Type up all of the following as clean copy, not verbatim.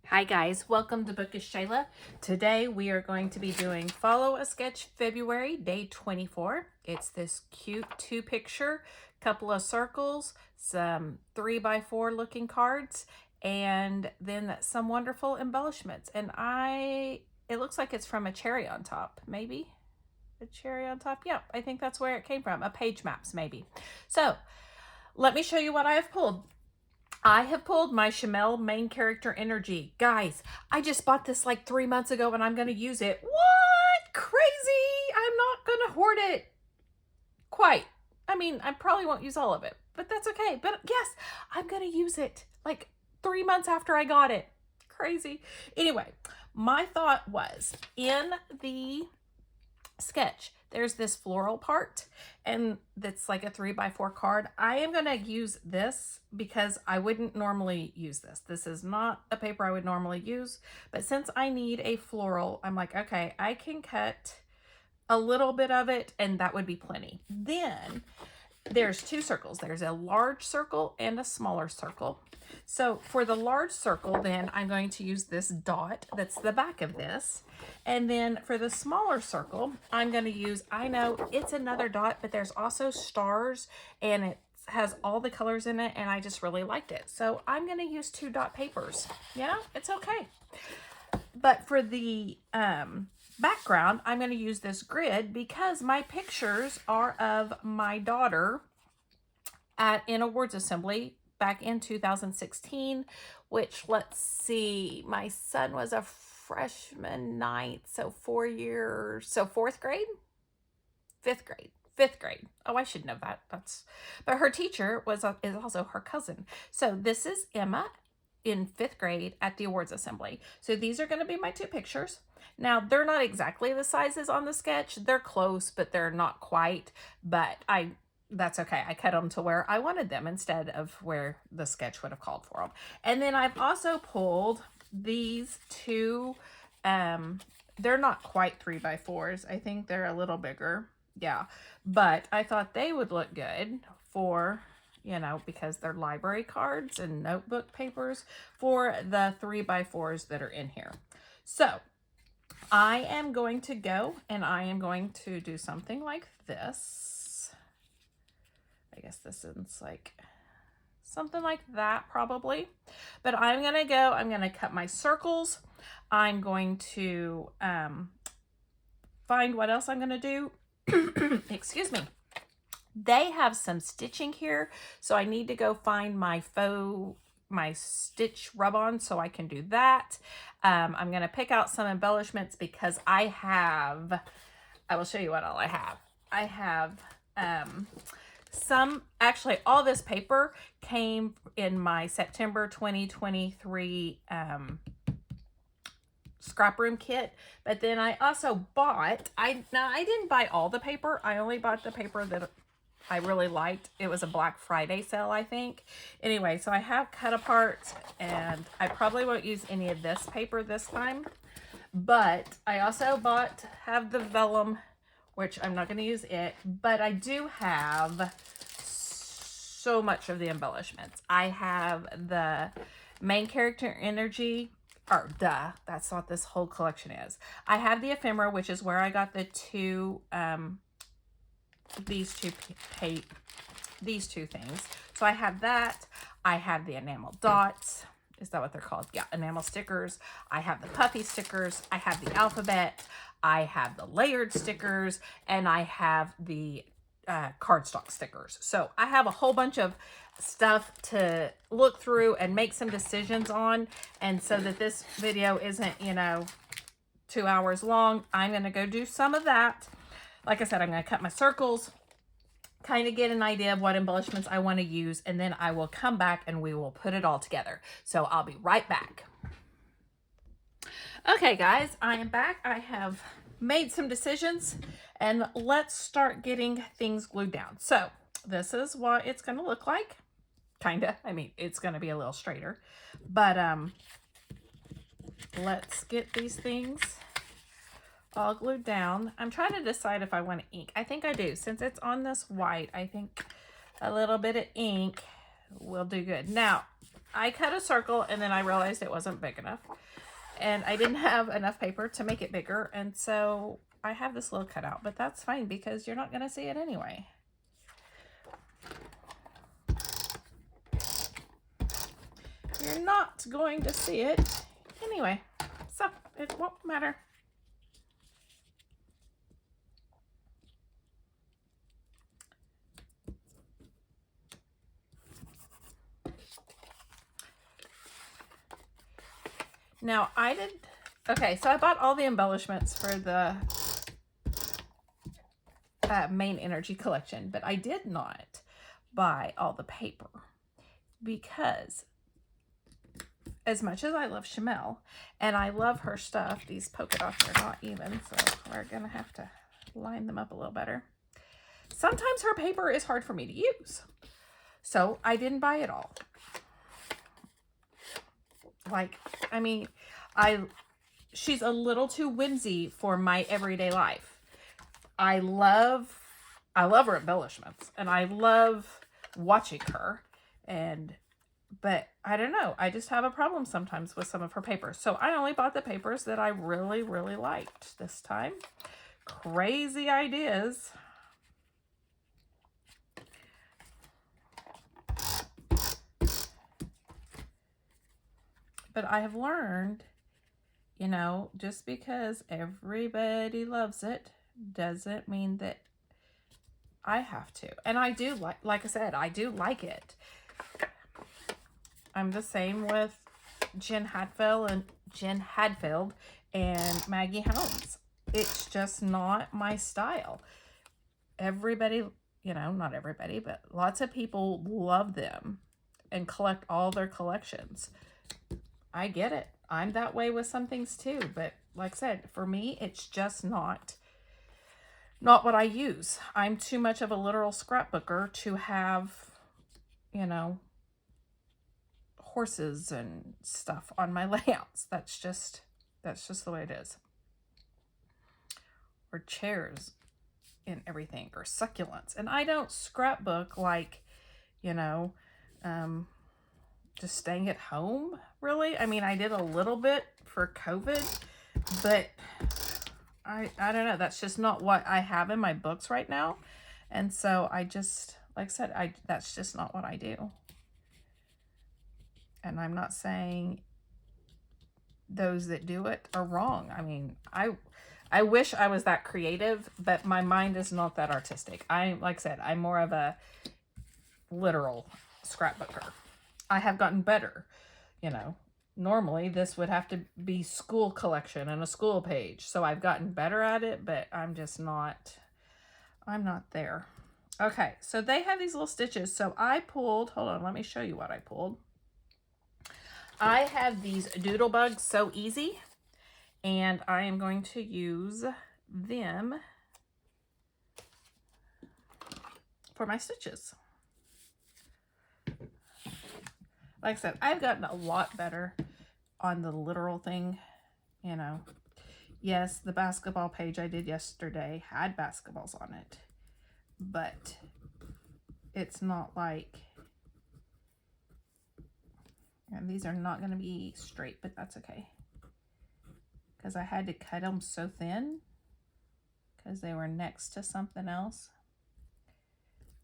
Hi guys, welcome to Bookish Shayla. Today we are going to be doing Follow a Sketch February, day 24. It's this cute 2-picture, couple of circles, some 3x4 looking cards, and then some wonderful embellishments. And it looks like it's from a cherry on top, maybe? A cherry on top? Yeah, I think that's where it came from. A page maps, maybe. So, let me show you what I have pulled. I have pulled my Shimelle Main Energy. Guys, I just bought this like 3 months ago and I'm going to use it. What? Crazy! I'm not going to hoard it. Quite. I mean, I probably won't use all of it, but that's okay. But yes, I'm going to use it like 3 months after I got it. Crazy. Anyway, my thought was in the sketch, there's this floral part and that's like a 3x4 card. I am going to use this because I wouldn't normally use this. This is not a paper I would normally use, but since I need a floral, I'm like, okay, I can cut a little bit of it and that would be plenty. Then there's 2 circles. There's a large circle and a smaller circle. So for the large circle, then I'm going to use this dot that's the back of this. And then for the smaller circle, I'm going to use, I know it's another dot, but there's also stars and it has all the colors in it and I just really liked it. So I'm going to use 2 dot papers. Yeah, it's okay. But for the background, I'm going to use this grid because my pictures are of my daughter in awards assembly back in 2016, which, let's see, my son was a freshman 9th, so 4 years, so 4th grade? 5th grade. Oh, I should know that. But her teacher is also her cousin. So this is Emma in 5th grade at the awards assembly. So these are going to be my 2 pictures. Now, they're not exactly the sizes on the sketch. They're close, but they're not quite. But that's okay. I cut them to where I wanted them instead of where the sketch would have called for them. And then I've also pulled these 2, they're not quite 3x4s. I think they're a little bigger. Yeah, but I thought they would look good for, you know, because they're library cards and notebook papers for the 3x4s that are in here. So I am going to go and I am going to do something like this. I guess this is like something like that probably. But I'm going to cut my circles. I'm going to find what else I'm going to do. Excuse me. They have some stitching here, so I need to go find my stitch rub-on so I can do that. I'm going to pick out some embellishments because I will show you what all I have. I have actually all this paper came in my September 2023 Scraproom kit, but then I also bought, I didn't buy all the paper. I only bought the paper that I really liked. It was a Black Friday sale, I think. Anyway, so I have cut apart and I probably won't use any of this paper this time, but I also have the vellum, which I'm not going to use it, but I do have so much of the embellishments. I have the Main Energy, that's what this whole collection is. I have the ephemera, which is where I got the 2, these two things. So I have that. I have the enamel dots. Is that what they're called? Yeah, enamel stickers. I have the puffy stickers. I have the alphabet. I have the layered stickers, and I have the cardstock stickers. So I have a whole bunch of stuff to look through and make some decisions on. And so that this video isn't, 2 hours long, I'm going to go do some of that. Like I said, I'm going to cut my circles, kind of get an idea of what embellishments I want to use, and then I will come back and we will put it all together. So I'll be right back. Okay, guys, I am back. I have made some decisions, and let's start getting things glued down. So this is what it's going to look like. Kind of. I mean, it's going to be a little straighter, but let's get these things all glued down. I'm trying to decide if I want to ink. I think I do. Since it's on this white, I think a little bit of ink will do good. Now, I cut a circle and then I realized it wasn't big enough. And I didn't have enough paper to make it bigger. And so I have this little cutout, but that's fine because you're not going to see it anyway. You're not going to see it anyway. So it won't matter. Now I did, okay, so I bought all the embellishments for the Main Energy collection, but I did not buy all the paper because as much as I love Shimelle and I love her stuff, these polka dots are not even, so we're going to have to line them up a little better. Sometimes her paper is hard for me to use, so I didn't buy it all. Like, I mean, she's a little too whimsy for my everyday life. I love her embellishments and I love watching her, but I don't know, I just have a problem sometimes with some of her papers. So I only bought the papers that I really, really liked this time. Crazy ideas. But I have learned, you know, just because everybody loves it doesn't mean that I have to. And I do like I said, I do like it. I'm the same with Jen Hadfield and Maggie Holmes. It's just not my style. Everybody, you know, not everybody, but lots of people love them and collect all their collections. I get it. I'm that way with some things too, but like I said, for me, it's just not what I use. I'm too much of a literal scrapbooker to have, you know, horses and stuff on my layouts. That's just the way it is. Or chairs and everything, or succulents. And I don't scrapbook like, you know, just staying at home, really. I mean, I did a little bit for COVID, but I don't know. That's just not what I have in my books right now. And so I just, like I said, that's just not what I do. And I'm not saying those that do it are wrong. I mean, I wish I was that creative, but my mind is not that artistic. Like I said, I'm more of a literal scrapbooker. I have gotten better, you know. Normally, this would have to be school collection and a school page. So I've gotten better at it, but I'm not there. Okay, so they have these little stitches. So I pulled, hold on, let me show you what I pulled. I have these Doodlebug So Easy, and I am going to use them for my stitches. Like I said, I've gotten a lot better on the literal thing, you know. Yes, the basketball page I did yesterday had basketballs on it, but it's not like, and these are not going to be straight, but that's okay. Because I had to cut them so thin because they were next to something else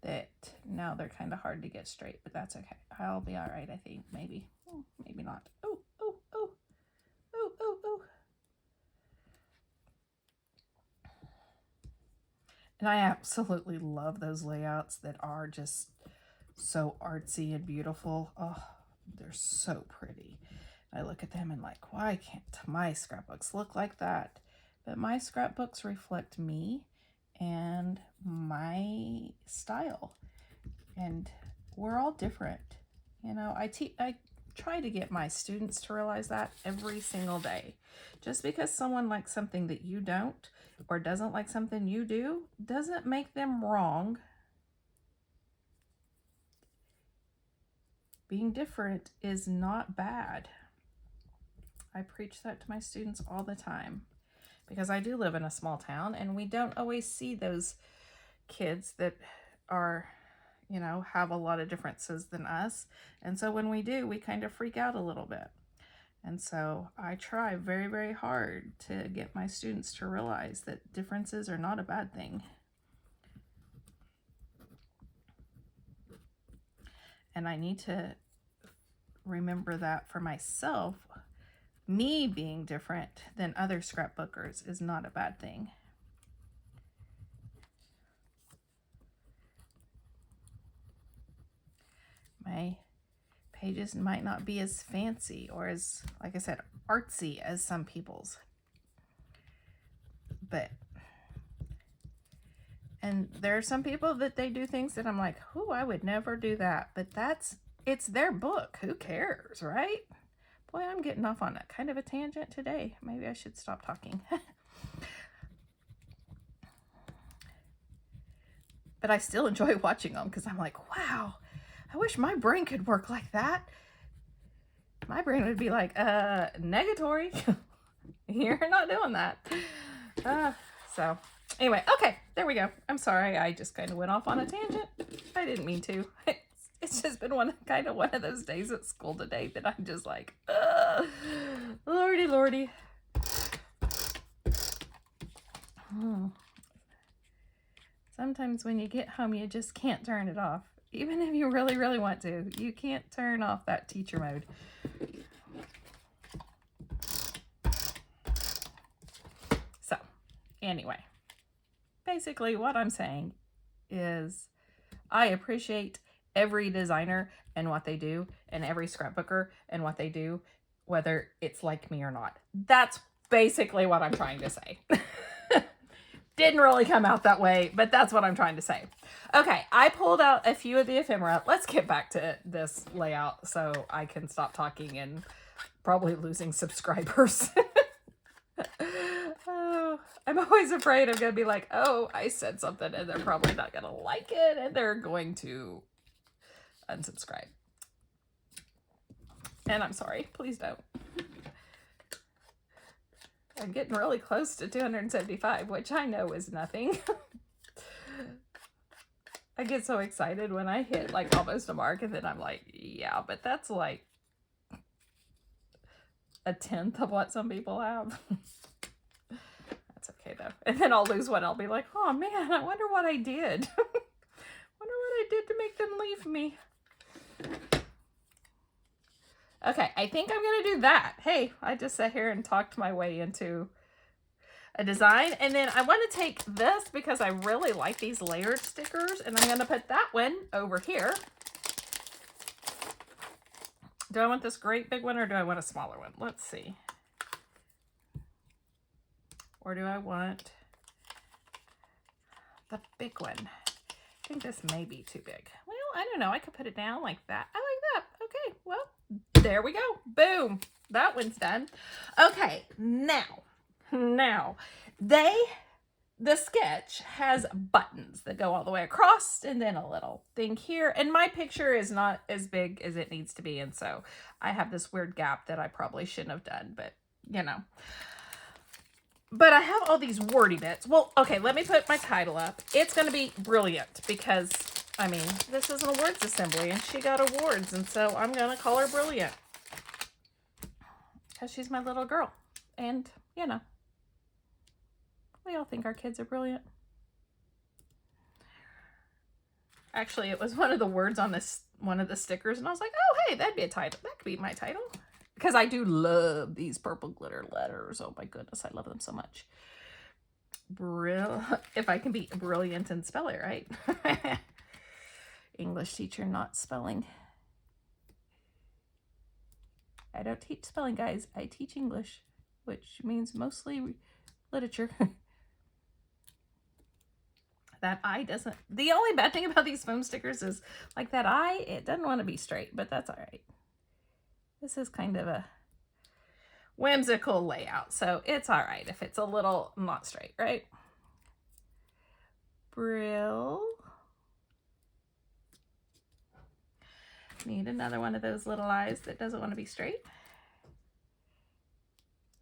that now they're kind of hard to get straight, but that's okay. I'll be all right, I think. Maybe. Maybe not. Oh, oh, oh. Oh, oh, oh. And I absolutely love those layouts that are just so artsy and beautiful. Oh, they're so pretty. I look at them and like, why can't my scrapbooks look like that? But my scrapbooks reflect me and my style, and we're all different. You know, I try to get my students to realize that every single day. Just because someone likes something that you don't, or doesn't like something you do, doesn't make them wrong. Being different is not bad. I preach that to my students all the time, because I do live in a small town and we don't always see those kids that are, you know, have a lot of differences than us. And so when we do, we kind of freak out a little bit. And so I try very, very hard to get my students to realize that differences are not a bad thing. And I need to remember that for myself. Me being different than other scrapbookers is not a bad thing. My pages might not be as fancy or as, like I said, artsy as some people's. And there are some people that they do things that I'm like, oh, I would never do that. But it's their book. Who cares, right? Boy, I'm getting off on a kind of a tangent today. Maybe I should stop talking. But I still enjoy watching them because I'm like, wow, I wish my brain could work like that. My brain would be like, negatory. You're not doing that. So anyway, okay, there we go. I'm sorry, I just kind of went off on a tangent. I didn't mean to. It's just been one of those days at school today that I'm just like, lordy, lordy. Sometimes when you get home, you just can't turn it off. Even if you really, really want to, you can't turn off that teacher mode. So, anyway, basically what I'm saying is I appreciate every designer and what they do, and every scrapbooker and what they do, whether it's like me or not. That's basically what I'm trying to say. Didn't really come out that way, but that's what I'm trying to say. Okay, I pulled out a few of the ephemera. Let's get back to this layout so I can stop talking and probably losing subscribers. Oh, I'm always afraid I'm going to be like, oh, I said something and they're probably not going to like it and they're going to unsubscribe. And I'm sorry, please don't. I'm getting really close to 275, which I know is nothing. I get so excited when I hit like almost a mark, and then I'm like, yeah, but that's like a 1/10 of what some people have. That's okay though. And then I'll lose one. I'll be like, oh man, I wonder what I did. Wonder what I did to make them leave me. Okay, I think I'm going to do that. Hey, I just sat here and talked my way into a design. And then I want to take this because I really like these layered stickers. And I'm going to put that one over here. Do I want this great big one or do I want a smaller one? Let's see. Or do I want the big one? I think this may be too big. Well, I don't know. I could put it down like that. I like that. Okay, well, there we go. Boom. That one's done. Okay, now, the sketch has buttons that go all the way across and then a little thing here. And my picture is not as big as it needs to be. And so I have this weird gap that I probably shouldn't have done, but you know. But I have all these wordy bits. Well, okay, let me put my title up. It's going to be brilliant because, I mean, this is an awards assembly and she got awards. And so I'm going to call her brilliant because she's my little girl. And, you know, we all think our kids are brilliant. Actually, it was one of the words on this, one of the stickers. And I was like, oh, hey, that'd be a title. That could be my title. Because I do love these purple glitter letters. Oh my goodness, I love them so much. If I can be brilliant and spell it right. English teacher, not spelling. I don't teach spelling, guys. I teach English, which means mostly literature. That eye doesn't... The only bad thing about these foam stickers is, like that eye, it doesn't want to be straight, but that's all right. This is kind of a whimsical layout, so it's all right if it's a little not straight, right? Brill. Need another one of those little eyes that doesn't want to be straight.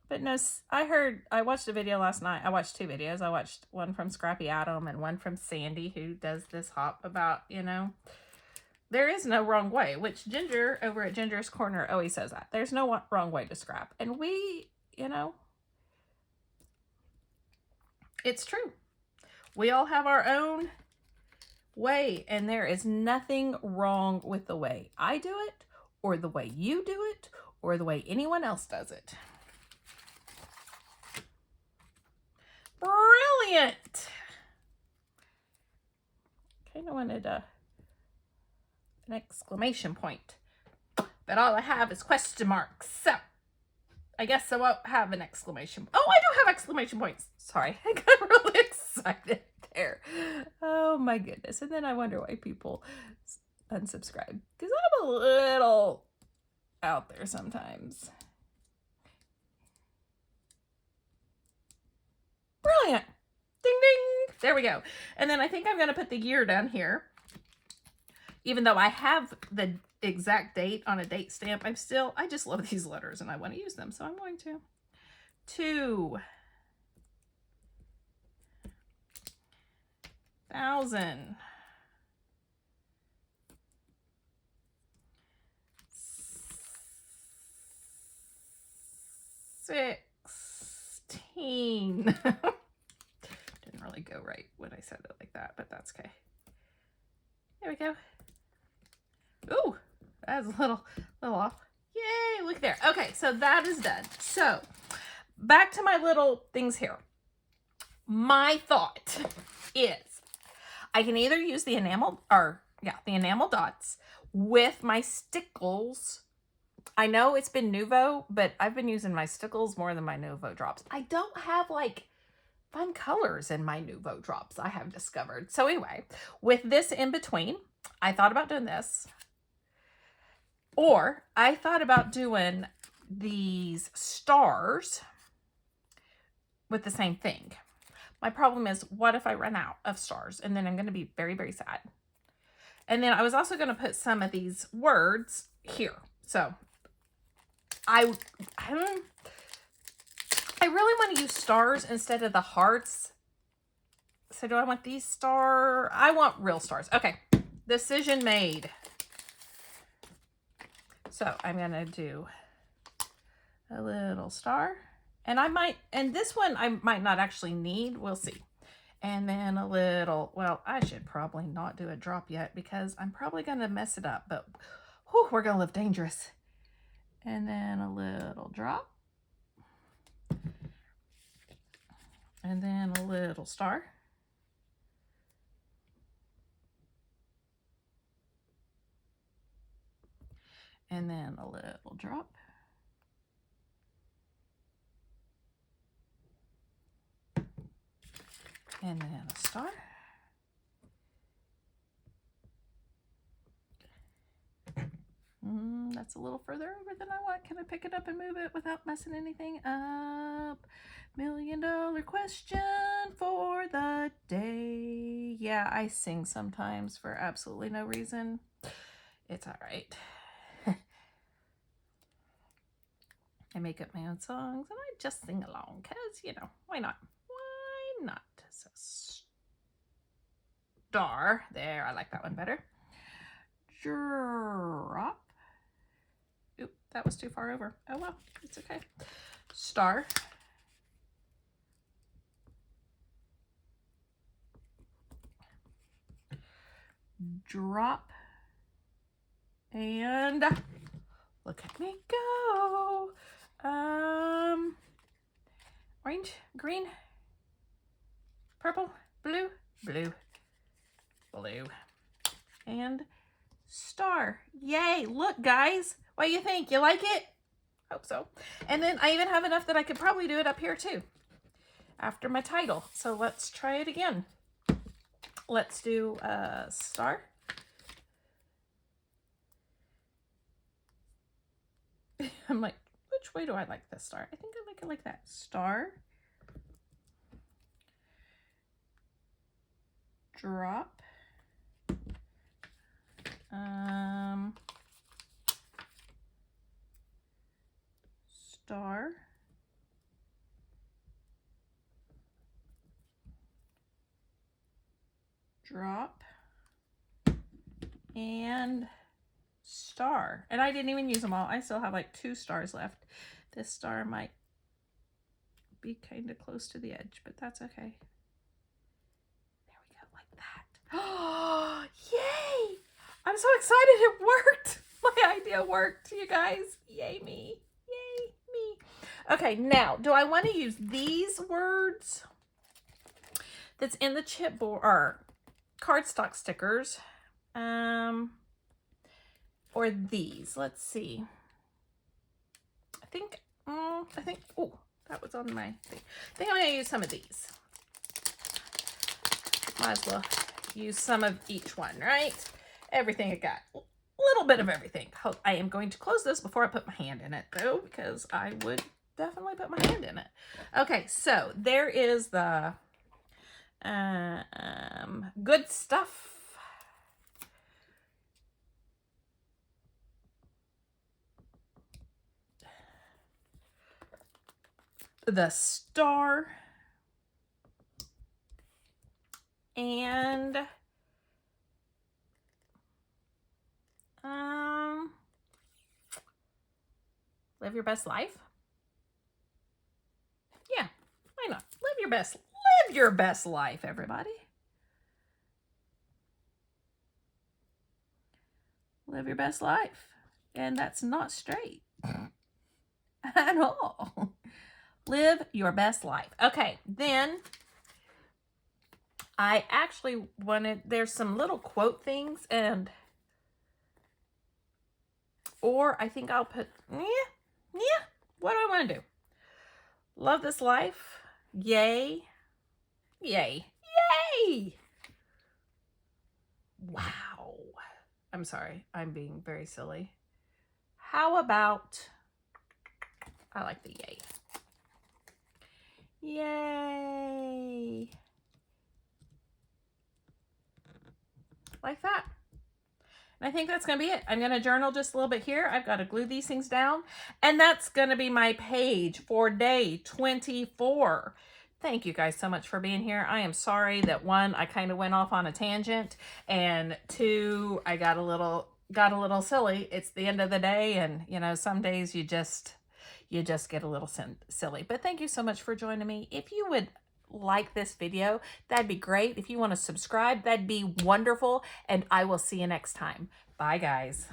But no, I watched a video last night. I watched two videos. I watched one from Scrappy Adam and one from Sandy, who does this hop about, you know, There is no wrong way, which Ginger over at Ginger's Corner always says that. There's no wrong way to scrap. And we, you know, it's true. We all have our own way, and there is nothing wrong with the way I do it, or the way you do it, or the way anyone else does it. Brilliant! Kind of wanted an exclamation point, but all I have is question marks, so I guess I won't have an exclamation. Oh, I do have exclamation points. Sorry, I got really excited there. Oh my goodness. And then I wonder why people unsubscribe, because I'm a little out there sometimes. Brilliant. Ding, ding. There we go. And then I think I'm going to put the year down here. Even though I have the exact date on a date stamp, I just love these letters and I want to use them. So I'm going to. 2000. 16. Didn't really go right when I said it like that, but that's okay. There we go. Ooh, that's a little off. Yay, look there. Okay, so that is done. So back to my little things here. My thought is I can either use the enamel, the enamel dots with my Stickles. I know it's been Nuvo, but I've been using my Stickles more than my Nuvo drops. I don't have like fun colors in my Nuvo drops, I have discovered. So anyway, with this in between, I thought about doing this. Or I thought about doing these stars with the same thing. My problem is, what if I run out of stars? And then I'm going to be very, very sad. And then I was also going to put some of these words here. So I really want to use stars instead of the hearts. So do I want these stars? I want real stars. Okay, decision made. So I'm going to do a little star. And this one I might not actually need. We'll see. And then a little, well, I should probably not do a drop yet because I'm probably going to mess it up. But whew, we're going to live dangerous. And then a little drop. And then a little star. And then a little drop. And then a star. That's a little further over than I want. Can I pick it up and move it without messing anything up? $1 million question for the day. Yeah, I sing sometimes for absolutely no reason. It's all right. I make up my own songs and I just sing along because, you know, why not? Why not? So, star. There, I like that one better. Drop. Oop, that was too far over. Oh well, it's okay. Star. Drop. And look at me go. Orange, green, purple, blue, blue, blue, and star. Yay, look guys, what do you think? You like it? Hope so. And then I even have enough that I could probably do it up here too after my title. So let's try it again. Let's do a star. I'm like, which way do I like this star? I think I like it like that. Star. Drop. Star. Drop. and star. And I didn't even use them all. I still have like 2 stars left. This star might be kind of close to the edge, but that's okay. There we go, like that. Oh, yay! I'm so excited it worked. My idea worked, you guys. Yay me. Yay me. Okay, now, do I want to use these words that's in the chipboard or cardstock stickers? Or these? Let's see. I think, oh, that was on my thing. I think I'm going to use some of these. Might as well use some of each one, right? Everything I got. A little bit of everything. I am going to close this before I put my hand in it, though, because I would definitely put my hand in it. Okay, so there is the good stuff. The star, and live your best life. Yeah, why not? Live your best life, everybody. Live your best life. And that's not straight at all. Live your best life. Okay, then I actually wanted, there's some little quote things, and or I think I'll put, what do I want to do? Love this life. Yay. Yay. Yay. Wow. I'm sorry. I'm being very silly. How about, I like the yay. Yay. Like that. And I think that's going to be it. I'm going to journal just a little bit here. I've got to glue these things down. And that's going to be my page for day 24. Thank you guys so much for being here. I am sorry that 1, I kind of went off on a tangent, and 2, I got a little silly. It's the end of the day, and you know, some days you just get a little silly. But thank you so much for joining me. If you would like this video, that'd be great. If you want to subscribe, that'd be wonderful. And I will see you next time. Bye, guys.